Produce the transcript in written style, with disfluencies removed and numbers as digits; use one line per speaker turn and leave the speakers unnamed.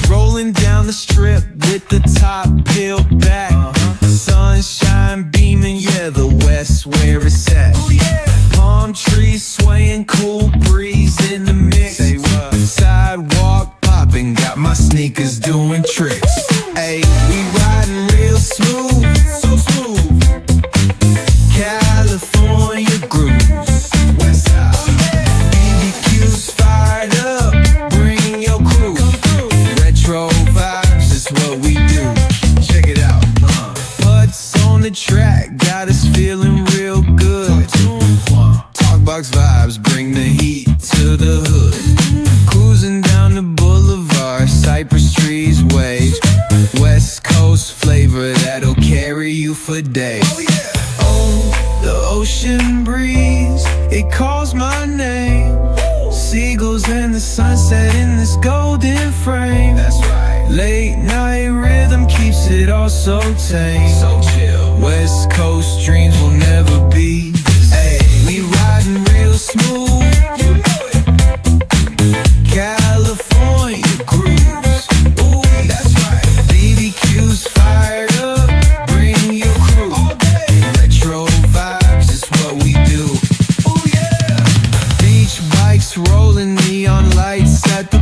Rolling down the strip with the top peeled back. Sunshine beaming, yeah, the West where it's at. Palm trees swaying, cool breeze in the mix. Sidewalk popping, got my sneakers doing tricks. Ayy, we riding real smooth, so smooth. California grooves, West Side. BBQ's fired up, bring your crew. Retro vibes is what we do. Check it out. Putts on the track, got us feeling real good. Talkbox vibes, bring the heat to the hood. Cruising down the boulevard, cypress trees wave. West Coast flavor that'll carry you for days. Oh, the ocean breeze, it calls my name. Seagulls and the sunset in this golden frame. That's right. Late night rhythm keeps it all so tame. So chill. West Coast dreams will never be the same. We riding real smooth. You know it. California grooves. Ooh, that's right. BBQ's fired up. Bring your crew. All day. Retro vibes is what we do. Oh yeah. Beach bikes rolling, neon lights at the